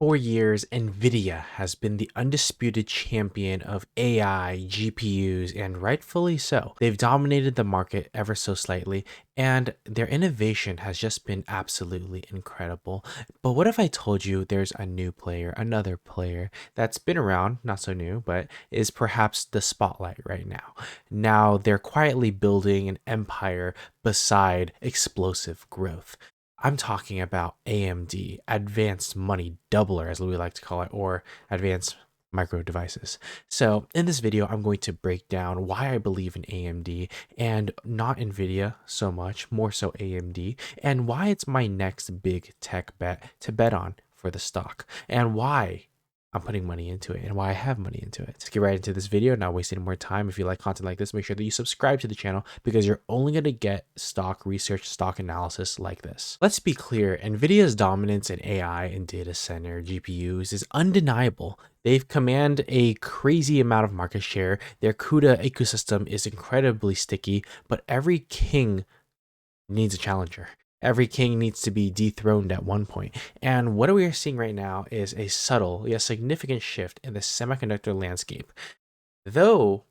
For years, NVIDIA has been the undisputed champion of AI, GPUs, and rightfully so. They've dominated the market ever so slightly, and their innovation has just been absolutely incredible. But what if I told you there's a new player, another player that's been around, not so new, but is perhaps the spotlight right now? Now they're quietly building an empire beside explosive growth. I'm talking about AMD, advanced money doubler, as we like to call it, or advanced micro devices. So in this video, I'm going to break down why I believe in AMD and not NVIDIA so much, more so AMD, and why it's my next big tech bet to bet on for the stock, and why I'm putting money into it and why I have money into it. Let's get right into this video, not waste any more time. If you like content like this, make sure that you subscribe to the channel because you're only going to get stock research, stock analysis like this. Let's be clear, NVIDIA's dominance in AI and data center GPUs is undeniable. They've command a crazy amount of market share. Their CUDA ecosystem is incredibly sticky, but every king needs a challenger. Every king needs to be dethroned at one point. And what we are seeing right now is a subtle yet significant shift in the semiconductor landscape. Though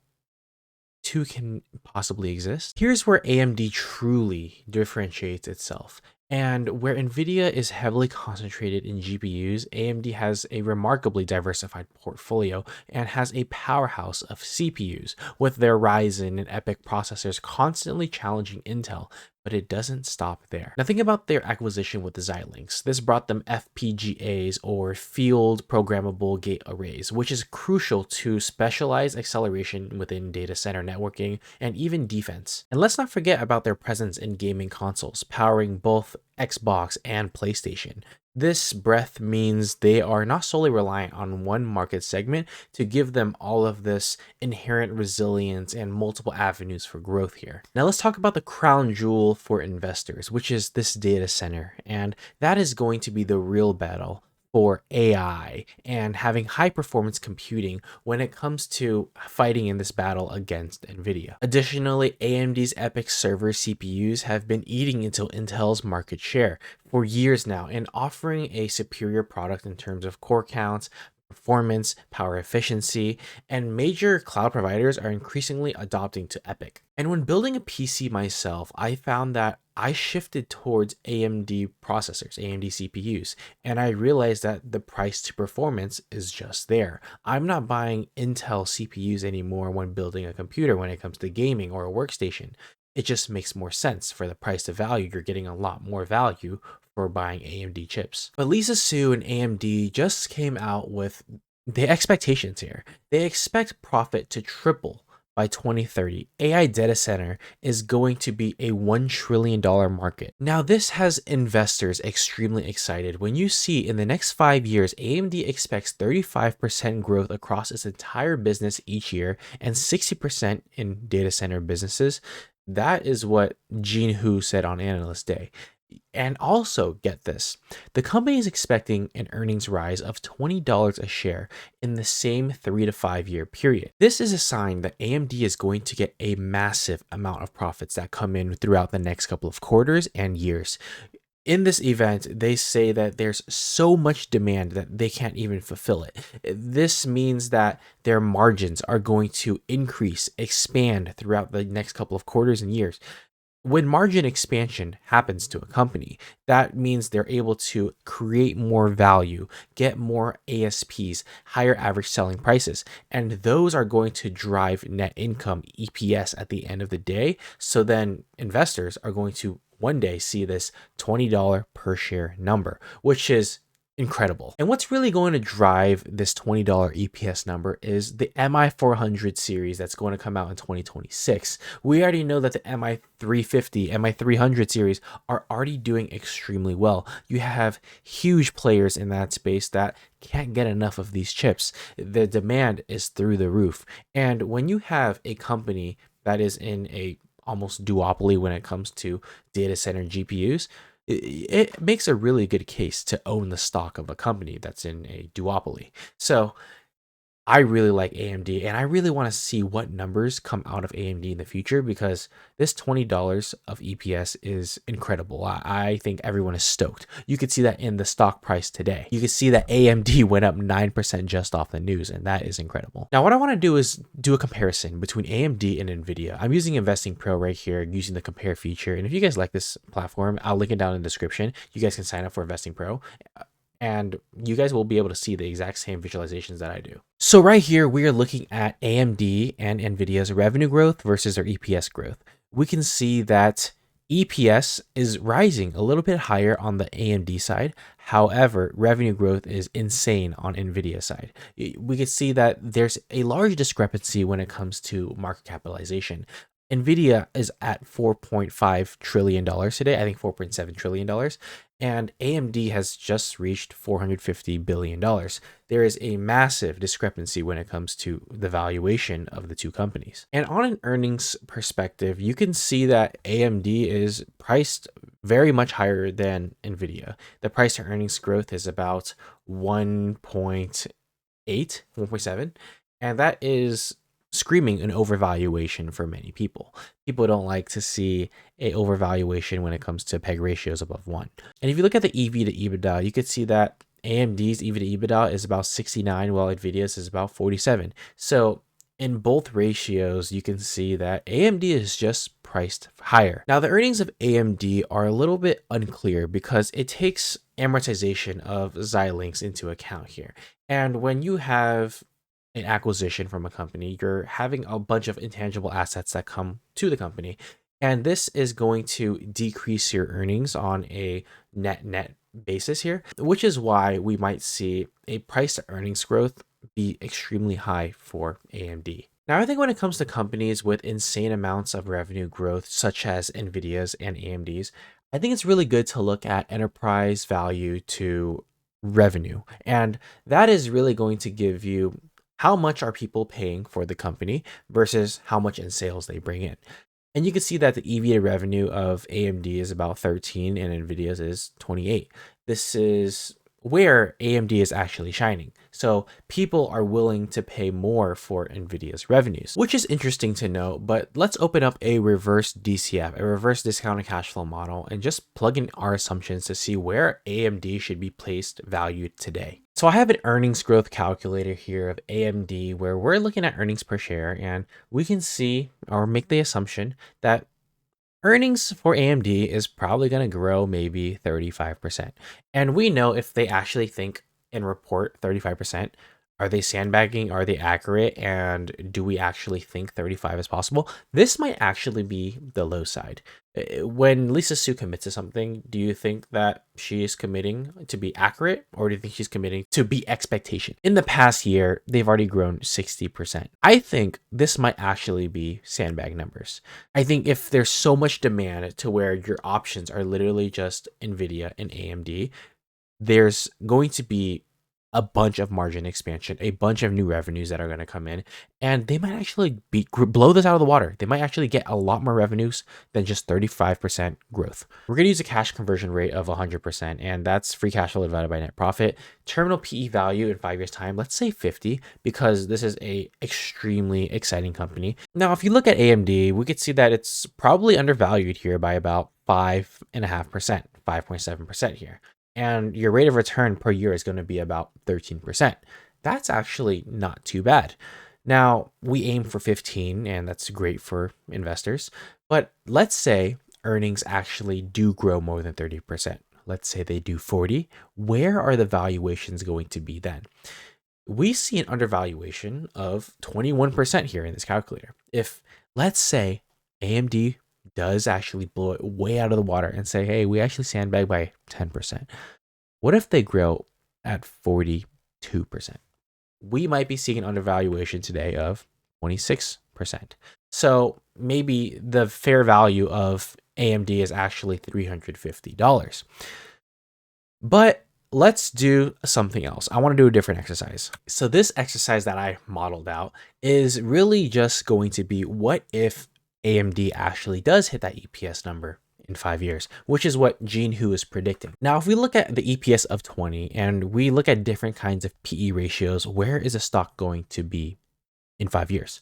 two can possibly exist, here's where AMD truly differentiates itself. And where NVIDIA is heavily concentrated in GPUs, AMD has a remarkably diversified portfolio and has a powerhouse of CPUs, with their Ryzen and EPYC processors constantly challenging Intel. But it doesn't stop there. Now think about their acquisition with the Xilinx. This brought them FPGAs, or field programmable gate arrays, which is crucial to specialized acceleration within data center networking and even defense. And let's not forget about their presence in gaming consoles, powering both Xbox and PlayStation. This breadth means they are not solely reliant on one market segment to give them all of this inherent resilience and multiple avenues for growth here. Now let's talk about the crown jewel for investors, which is this data center. And that is going to be the real battle for AI and having high performance computing when it comes to fighting in this battle against NVIDIA. Additionally, AMD's EPYC server CPUs have been eating into Intel's market share for years now and offering a superior product in terms of core counts, performance, power efficiency, and major cloud providers are increasingly adopting to EPYC. And when building a PC myself, I found that I shifted towards AMD processors, AMD CPUs, and I realized that the price to performance is just there. I'm not buying Intel CPUs anymore when building a computer when it comes to gaming or a workstation. It just makes more sense for the price to value. You're getting a lot more value for buying AMD chips. But Lisa Su and AMD just came out with the expectations here. They expect profit to triple by 2030. AI data center is going to be a $1 trillion market. Now, this has investors extremely excited. When you see in the next 5 years, AMD expects 35% growth across its entire business each year and 60% in data center businesses. That is what Gene Hu said on Analyst Day. And also, get this, the company is expecting an earnings rise of $20 a share in the same 3 to 5 year period. This is a sign that AMD is going to get a massive amount of profits that come in throughout the next couple of quarters and years. In this event, they say that there's so much demand that they can't even fulfill it. This means that their margins are going to increase, expand throughout the next couple of quarters and years. When margin expansion happens to a company, that means they're able to create more value, get more ASPs, higher average selling prices, and those are going to drive net income, EPS, at the end of the day. So then investors are going to one day see this $20 per share number, which is incredible. And what's really going to drive this $20 EPS number is the MI400 series that's going to come out in 2026. We already know that the MI350, MI300 series are already doing extremely well. You have huge players in that space that can't get enough of these chips. The demand is through the roof. And when you have a company that is in a almost duopoly when it comes to data center GPUs, it makes a really good case to own the stock of a company that's in a duopoly. So I really like AMD, and I really want to see what numbers come out of AMD in the future because this $20 of EPS is incredible. I think everyone is stoked. You could see that in the stock price today. You could see that AMD went up 9% just off the news, and that is incredible. Now, what I want to do is do a comparison between AMD and NVIDIA. I'm using Investing Pro right here, using the compare feature. And if you guys like this platform, I'll link it down in the description. You guys can sign up for Investing Pro, and you guys will be able to see the exact same visualizations that I do. So right here, we are looking at AMD and NVIDIA's revenue growth versus their EPS growth. We can see that EPS is rising a little bit higher on the AMD side. However, revenue growth is insane on NVIDIA side. We can see that there's a large discrepancy when it comes to market capitalization. NVIDIA is at $4.5 trillion today, I think $4.7 trillion, and AMD has just reached $450 billion. There is a massive discrepancy when it comes to the valuation of the two companies. And on an earnings perspective, you can see that AMD is priced very much higher than NVIDIA. The price to earnings growth is about 1.7, and that is screaming an overvaluation for many people. People don't like to see a overvaluation when it comes to PEG ratios above 1. And if you look at the EV to EBITDA, you could see that AMD's EV to EBITDA is about 69, while NVIDIA's is about 47. So in both ratios, you can see that AMD is just priced higher. Now, the earnings of AMD are a little bit unclear because it takes amortization of Xilinx into account here. And when you have an acquisition from a company, you're having a bunch of intangible assets that come to the company. And this is going to decrease your earnings on a net basis here, which is why we might see a price to earnings growth be extremely high for AMD. Now, I think when it comes to companies with insane amounts of revenue growth, such as NVIDIA's and AMD's, I think it's really good to look at enterprise value to revenue. And that is really going to give you how much are people paying for the company versus how much in sales they bring in. And you can see that the EV to revenue of AMD is about 13 and NVIDIA's is 28. This is where AMD is actually shining. So people are willing to pay more for NVIDIA's revenues, which is interesting to know. But let's open up a reverse DCF, a reverse discounted cash flow model, and just plug in our assumptions to see where AMD should be placed valued today. So I have an earnings growth calculator here of AMD where we're looking at earnings per share, and we can see or make the assumption that earnings for AMD is probably going to grow maybe 35%. And we know if they actually think and report 35%, are they sandbagging? Are they accurate? And do we actually think 35 is possible? This might actually be the low side. When Lisa Su commits to something, do you think that she is committing to be accurate, or do you think she's committing to be expectation? In the past year, they've already grown 60%. I think this might actually be sandbag numbers. I think if there's so much demand to where your options are literally just NVIDIA and AMD, there's going to be a bunch of margin expansion, a bunch of new revenues that are going to come in, and they might actually blow this out of the water. They might actually get a lot more revenues than just 35% growth. We're going to use a cash conversion rate of 100%, and that's free cash flow divided by net profit. Terminal PE value in 5 years time, let's say 50, because this is a extremely exciting company. Now, if you look at AMD, we could see that it's probably undervalued here by about 5.5%, 5.7% here. And your rate of return per year is going to be about 13%. That's actually not too bad. Now, we aim for 15, and that's great for investors. But let's say earnings actually do grow more than 30%. Let's say they do 40. Where are the valuations going to be then? We see an undervaluation of 21% here in this calculator. If, let's say, AMD does actually blow it way out of the water and say, hey, we actually sandbag by 10%. What if they grow at 42%? We might be seeing an undervaluation today of 26%. So maybe the fair value of AMD is actually $350. But let's do something else. I want to do a different exercise. So this exercise that I modeled out is really just going to be, what if AMD actually does hit that EPS number in 5 years, which is what Gene Hu is predicting. Now, if we look at the EPS of 20 and we look at different kinds of PE ratios, where is a stock going to be in 5 years?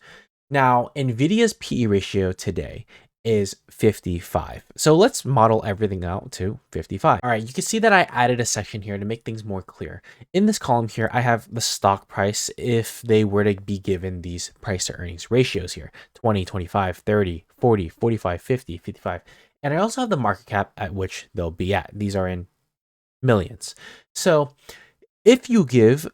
Now, NVIDIA's PE ratio today is 55. So let's model everything out to 55. All right, you can see that I added a section here to make things more clear. In this column here, I have the stock price if they were to be given these price to earnings ratios here, 20, 25, 30, 40, 45, 50, 55. And I also have the market cap at which they'll be at. These are in millions. So if you give,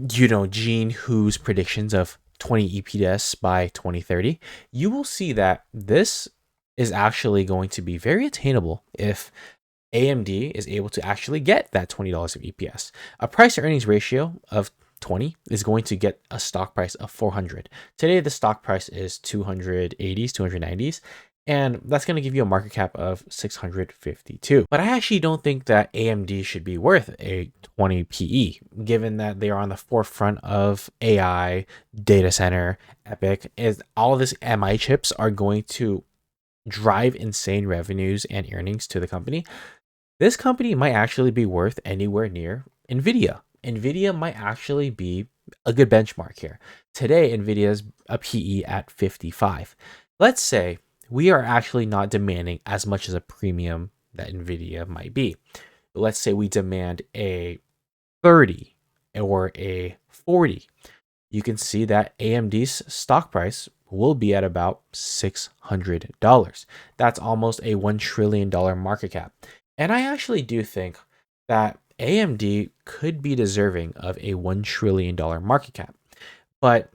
Gene Hu's predictions of 20 EPS by 2030, you will see that this is actually going to be very attainable if AMD is able to actually get that $20 of EPS. A price to earnings ratio of 20 is going to get a stock price of 400. Today, the stock price is 280s, 290s, and that's going to give you a market cap of 652. But I actually don't think that AMD should be worth a 20 PE, given that they are on the forefront of AI, data center, EPYC. Is all of this MI chips are going to drive insane revenues and earnings to the company. This company might actually be worth anywhere near NVIDIA. NVIDIA might actually be a good benchmark here. Today, NVIDIA's a PE at 55. Let's say we are actually not demanding as much as a premium that NVIDIA might be. Let's say we demand a 30 or a 40. You can see that AMD's stock price will be at about $600. That's almost a $1 trillion market cap. And I actually do think that AMD could be deserving of a $1 trillion market cap. But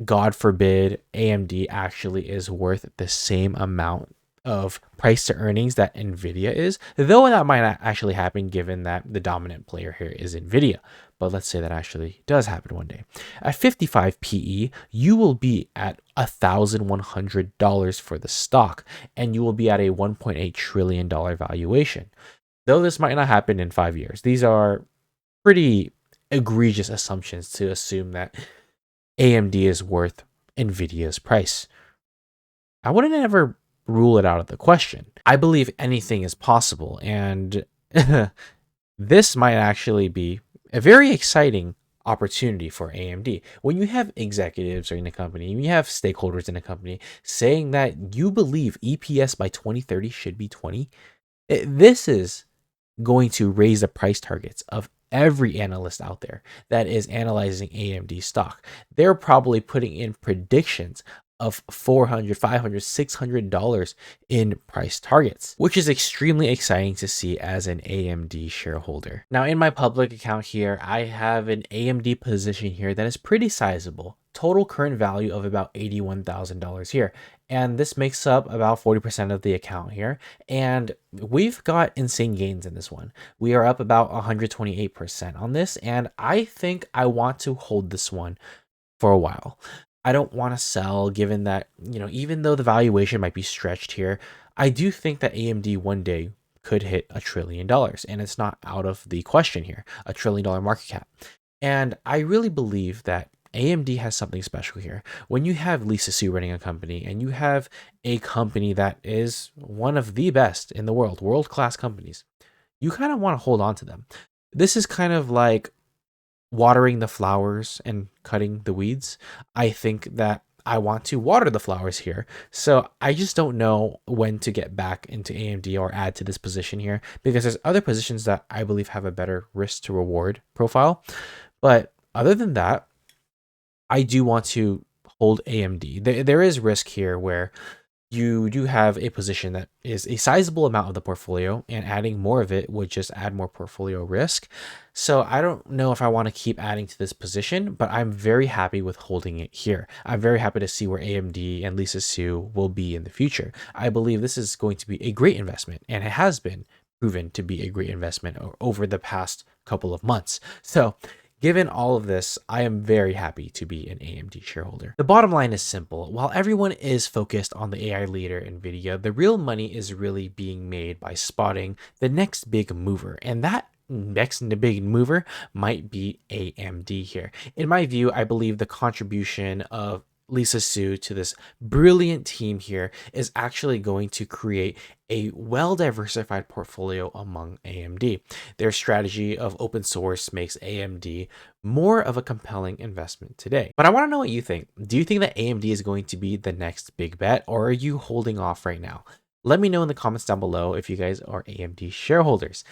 God forbid AMD actually is worth the same amount of price to earnings that NVIDIA is, though that might not actually happen given that the dominant player here is NVIDIA. But let's say that actually does happen one day. At 55 PE, you will be at $1,100 for the stock, and you will be at a $1.8 trillion valuation. Though this might not happen in 5 years, these are pretty egregious assumptions to assume that AMD is worth NVIDIA's price. I wouldn't ever rule it out of the question. I believe anything is possible, and this might actually be a very exciting opportunity for AMD. When you have executives in a company, when you have stakeholders in a company saying that you believe EPS by 2030 should be 20, this is going to raise the price targets of every analyst out there that is analyzing AMD stock. They're probably putting in predictions of $400, $500, $600 in price targets, which is extremely exciting to see as an AMD shareholder. Now, in my public account here, I have an AMD position here that is pretty sizable. Total current value of about $81,000 here. And this makes up about 40% of the account here. And we've got insane gains in this one. We are up about 128% on this. And I think I want to hold this one for a while. I don't want to sell given that, even though the valuation might be stretched here, I do think that AMD one day could hit $1 trillion. And it's not out of the question here, $1 trillion market cap. And I really believe that AMD has something special here. When you have Lisa Su running a company and you have a company that is one of the best in the world, world-class companies, you kind of want to hold on to them. This is kind of like watering the flowers and cutting the weeds. I think that I want to water the flowers here. So I just don't know when to get back into AMD or add to this position here, because there's other positions that I believe have a better risk to reward profile. But other than that, I do want to hold AMD. There is risk here where you do have a position that is a sizable amount of the portfolio, and adding more of it would just add more portfolio risk. So I don't know if I want to keep adding to this position, but I'm very happy with holding it here. I'm very happy to see where AMD and Lisa Su will be in the future. I believe this is going to be a great investment, and it has been proven to be a great investment over the past couple of months. So given all of this, I am very happy to be an AMD shareholder. The bottom line is simple. While everyone is focused on the AI leader NVIDIA, the real money is really being made by spotting the next big mover. And that next big mover might be AMD here. In my view, I believe the contribution of Lisa Su to this brilliant team here is actually going to create a well-diversified portfolio among AMD. Their strategy of open source makes AMD more of a compelling investment today. But I want to know what you think. Do you think that AMD is going to be the next big bet, or are you holding off right now? Let me know in the comments down below if you guys are AMD shareholders.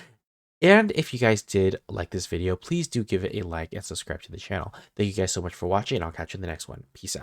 And if you guys did like this video, please do give it a like and subscribe to the channel. Thank you guys so much for watching, and I'll catch you in the next one. Peace out.